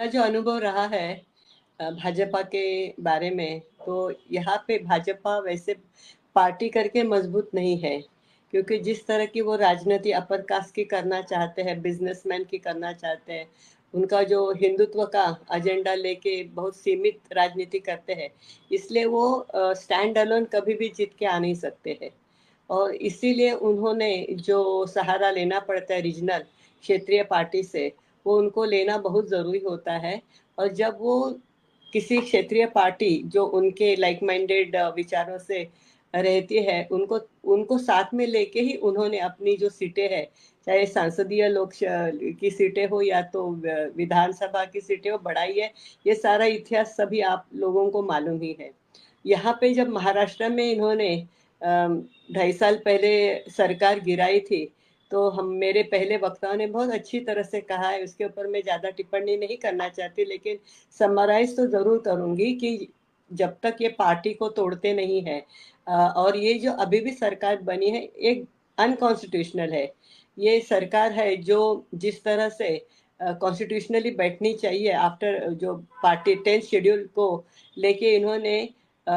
मेरा जो अनुभव रहा है भाजपा के बारे में, तो यहाँ पे भाजपा वैसे पार्टी करके मजबूत नहीं है, क्योंकि जिस तरह की वो राजनीति अपर कास्ट की करना चाहते हैं, बिजनेसमैन की करना चाहते हैं, उनका जो हिंदुत्व का एजेंडा लेके बहुत सीमित राजनीति करते हैं, इसलिए वो स्टैंड अलोन कभी भी जीत के आ नहीं सकते हैं। और इसीलिए उन्होंने जो सहारा लेना पड़ता है रीजनल क्षेत्रीय पार्टी से, वो उनको लेना बहुत ज़रूरी होता है। और जब वो किसी क्षेत्रीय पार्टी जो उनके लाइक माइंडेड विचारों से रहती है, उनको उनको साथ में लेके ही उन्होंने अपनी जो सीटें हैं, चाहे संसदीय लोक की सीटें हो या तो विधानसभा की सीटें हो, बढ़ाई है। ये सारा इतिहास सभी आप लोगों को मालूम ही है। यहाँ पे जब महाराष्ट्र में इन्होंने 2.5 साल पहले सरकार गिराई थी, तो हम मेरे पहले वक्ताओं ने बहुत अच्छी तरह से कहा है, उसके ऊपर मैं ज़्यादा टिप्पणी नहीं करना चाहती, लेकिन समराइज़ तो ज़रूर करूँगी कि जब तक ये पार्टी को तोड़ते नहीं हैं और ये जो अभी भी सरकार बनी है, एक अनकॉन्स्टिट्यूशनल है। ये सरकार है जो जिस तरह से कॉन्स्टिट्यूशनली बैठनी चाहिए आफ्टर जो पार्टी 10th शेड्यूल को लेके इन्होंने अ,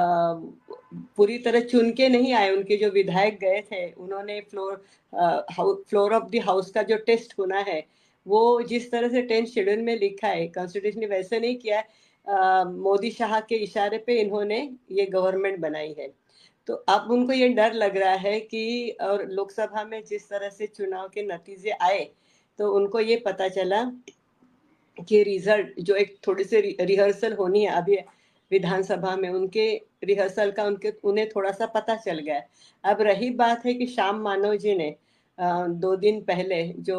पूरी तरह चुन के नहीं आए। उनके जो विधायक गए थे, उन्होंने फ्लोर ऑफ द हाउस का जो टेस्ट होना है, वो जिस तरह से 10th शेड्यूल में लिखा है, कॉन्स्टिट्यूशन ने वैसे नहीं किया है। मोदी शाह के इशारे पे इन्होंने ये गवर्नमेंट बनाई है। तो अब उनको ये डर लग रहा है कि और लोकसभा में जिस तरह से चुनाव के नतीजे आए, तो उनको ये पता चला कि रिजल्ट जो एक थोड़ी सी रिहर्सल होनी है अभी विधानसभा में, उनके रिहर्सल का उन्हें थोड़ा सा पता चल गया है। अब रही बात है कि श्याम मानव जी ने 2 दिन पहले जो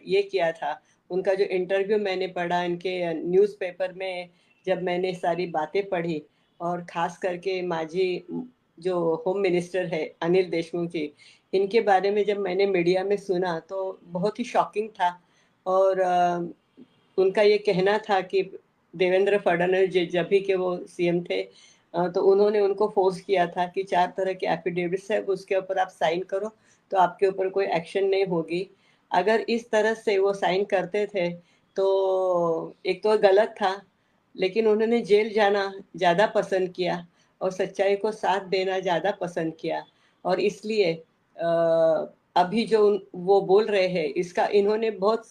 ये किया था, उनका जो इंटरव्यू मैंने पढ़ा इनके न्यूज़पेपर में, जब मैंने सारी बातें पढ़ी, और खास करके माजी जो होम मिनिस्टर है अनिल देशमुख जी, इनके बारे में जब मैंने मीडिया में सुना तो बहुत ही शॉकिंग था। और उनका ये कहना था कि देवेंद्र फडणवीस जी जब भी के वो सीएम थे, तो उन्होंने उनको फोर्स किया था कि 4 तरह के एफिडेविट्स है, उसके ऊपर आप साइन करो, तो आपके ऊपर कोई एक्शन नहीं होगी। अगर इस तरह से वो साइन करते थे, तो एक तो गलत था, लेकिन उन्होंने जेल जाना ज़्यादा पसंद किया और सच्चाई को साथ देना ज़्यादा पसंद किया। और इसलिए अभी जो वो बोल रहे हैं, इसका इन्होंने बहुत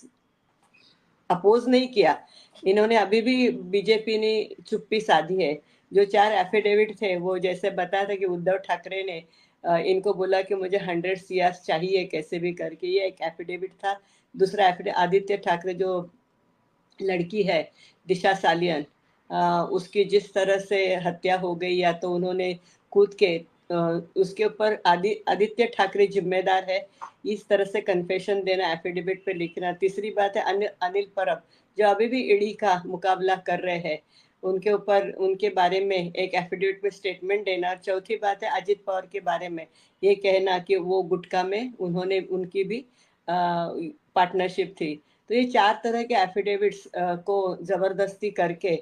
अपोज नहीं किया। इन्होंने अभी भी बीजेपी ने चुप्पी साधी है। जो 4 एफिडेविट थे, वो जैसे बताया था कि उद्धव ठाकरे ने इनको बोला कि मुझे 100 सीआर चाहिए कैसे भी करके, ये एक एफिडेविट था। दूसरा एफिडेविट आदित्य ठाकरे जो लड़की है दिशा सालियन, उसकी जिस तरह से हत्या हो गई, या तो उन्होंने कूद के उसके ऊपर आदित्य ठाकरे जिम्मेदार है, इस तरह से कन्फेशन देना, एफिडेविट पे लिखना। तीसरी बात है अनिल परब, जो अभी भी ईडी का मुकाबला कर रहे हैं, उनके ऊपर उनके बारे में एक एफिडेविट में स्टेटमेंट देना। और चौथी बात है अजित पवार के बारे में ये कहना कि वो गुटखा में उन्होंने उनकी भी पार्टनरशिप थी। तो ये 4 तरह के एफिडेविट्स को ज़बरदस्ती करके,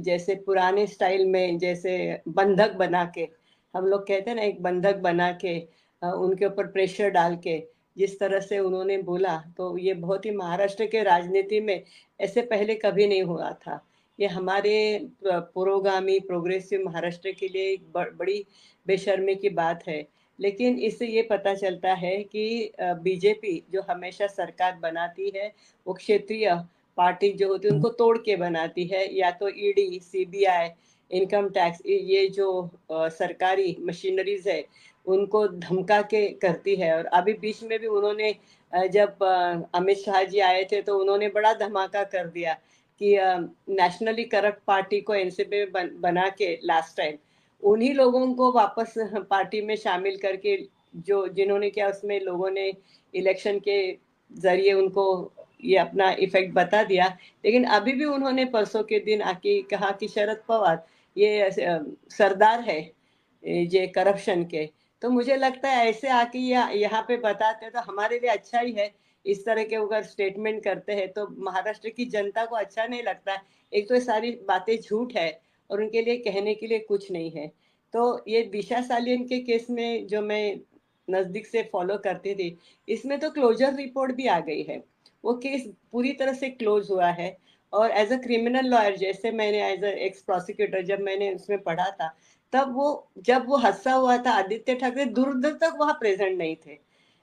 जैसे पुराने स्टाइल में, जैसे बंधक बना के, हम लोग कहते हैं ना, एक बंधक बना के उनके ऊपर प्रेशर डाल के जिस तरह से उन्होंने बोला, तो ये बहुत ही महाराष्ट्र के राजनीति में ऐसे पहले कभी नहीं हुआ था। ये हमारे पुरोगामी प्रोग्रेसिव महाराष्ट्र के लिए एक बड़ी बेशर्मी की बात है। लेकिन इससे ये पता चलता है कि बीजेपी जो हमेशा सरकार बनाती है, वो क्षेत्रीय पार्टी जो होती है उनको तोड़ के बनाती है। या तो ईडी, सीबीआई, इनकम टैक्स, ये जो सरकारी मशीनरीज है, उनको धमका के करती है। और अभी बीच में भी उन्होंने जब अमित शाह जी आए थे, तो उन्होंने बड़ा धमाका कर दिया कि नेशनली करप्ट पार्टी को एनसीपी में बना के लास्ट टाइम उन्हीं लोगों को वापस पार्टी में शामिल करके, जो जिन्होंने क्या उसमें लोगों ने इलेक्शन के जरिए उनको ये अपना इफेक्ट बता दिया। लेकिन अभी भी उन्होंने परसों के दिन आके कहा कि शरद पवार ये सरदार है ये करप्शन के। तो मुझे लगता है ऐसे आके यहाँ पे बताते तो हमारे लिए अच्छा ही है। इस तरह के अगर स्टेटमेंट करते हैं तो महाराष्ट्र की जनता को अच्छा नहीं लगता। एक तो ये सारी बातें झूठ है और उनके लिए कहने के लिए कुछ नहीं है। तो ये दिशा सालियन के केस में जो मैं नज़दीक से फॉलो करती थी, इसमें तो क्लोजर रिपोर्ट भी आ गई है। वो केस पूरी तरह से क्लोज हुआ है। और एज अ क्रिमिनल लॉयर, जैसे मैंने एज अ एक्स प्रोसिक्यूटर जब मैंने उसमें पढ़ा था, तब वो जब वो हादसा हुआ था आदित्य ठाकरे दूर दूर तक वहां प्रेजेंट नहीं थे,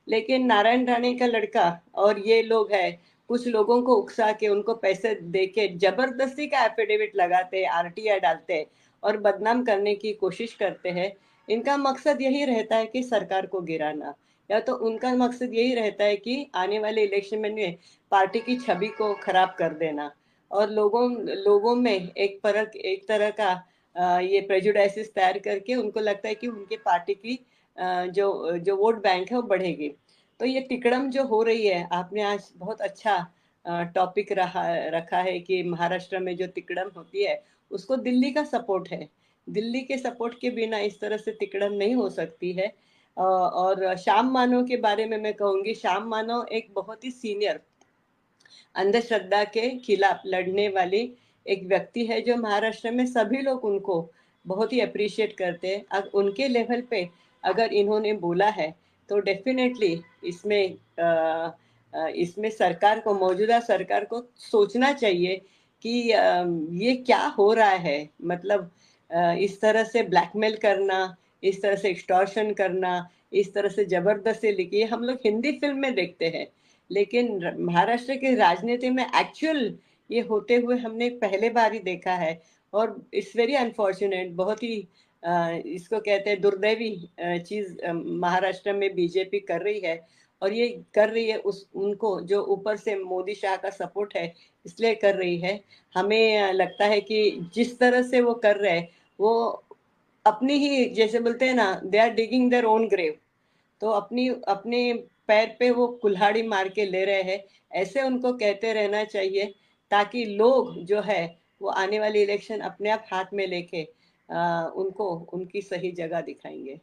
लेकिन नारायण राणे का लड़का और ये लोग है, कुछ लोगों को उकसा के उनको पैसे दे के जबरदस्ती का एफिडेविट लगाते हैं, आरटीआई डालते हैं और बदनाम करने की कोशिश करते हैं। इनका मकसद यही रहता है कि सरकार को गिराना, या तो उनका मकसद यही रहता है कि आने वाले इलेक्शन में पार्टी की छवि को खराब कर देना और लोगों लोगों में एक तरह का ये प्रेजुडाइसिस तैयार करके उनको लगता है कि उनके पार्टी की जो जो वोट बैंक है वो बढ़ेगी। तो ये तिकड़म जो हो रही है, आपने आज बहुत अच्छा टॉपिक रखा है कि महाराष्ट्र में जो तिकड़म होती है उसको दिल्ली का सपोर्ट है। दिल्ली के सपोर्ट के बिना इस तरह से तिकड़म नहीं हो सकती है। और श्याम मानव के बारे में मैं कहूंगी, श्याम मानव एक बहुत ही सीनियर अंधश्रद्धा के खिलाफ लड़ने वाली एक व्यक्ति है, जो महाराष्ट्र में सभी लोग उनको बहुत ही अप्रिशिएट करते हैं। अब उनके लेवल पे अगर इन्होंने बोला है तो डेफिनेटली इसमें इसमें सरकार को, मौजूदा सरकार को सोचना चाहिए कि ये क्या हो रहा है। मतलब इस तरह से ब्लैकमेल करना, इस तरह से एक्सटॉर्शन करना, इस तरह से जबरदस्ती लिखी, ये हम लोग हिंदी फिल्म में देखते हैं, लेकिन महाराष्ट्र की राजनीति में एक्चुअल ये होते हुए हमने पहले बार ही देखा है। और इट्स वेरी अनफॉर्चुनेट, बहुत ही इसको कहते हैं दुर्दैवी चीज महाराष्ट्र में बीजेपी कर रही है। और ये कर रही है उस उनको जो ऊपर से मोदी शाह का सपोर्ट है, इसलिए कर रही है। हमें लगता है कि जिस तरह से वो कर रहे हैं, वो अपनी ही, जैसे बोलते हैं ना, they are digging their own grave. तो अपनी अपने पैर पे वो कुल्हाड़ी मार के ले रहे हैं। ऐसे उनको कहते रहना चाहिए, ताकि लोग जो है वो आने वाली इलेक्शन अपने आप हाथ में लेके उनको उनकी सही जगह दिखाएंगे।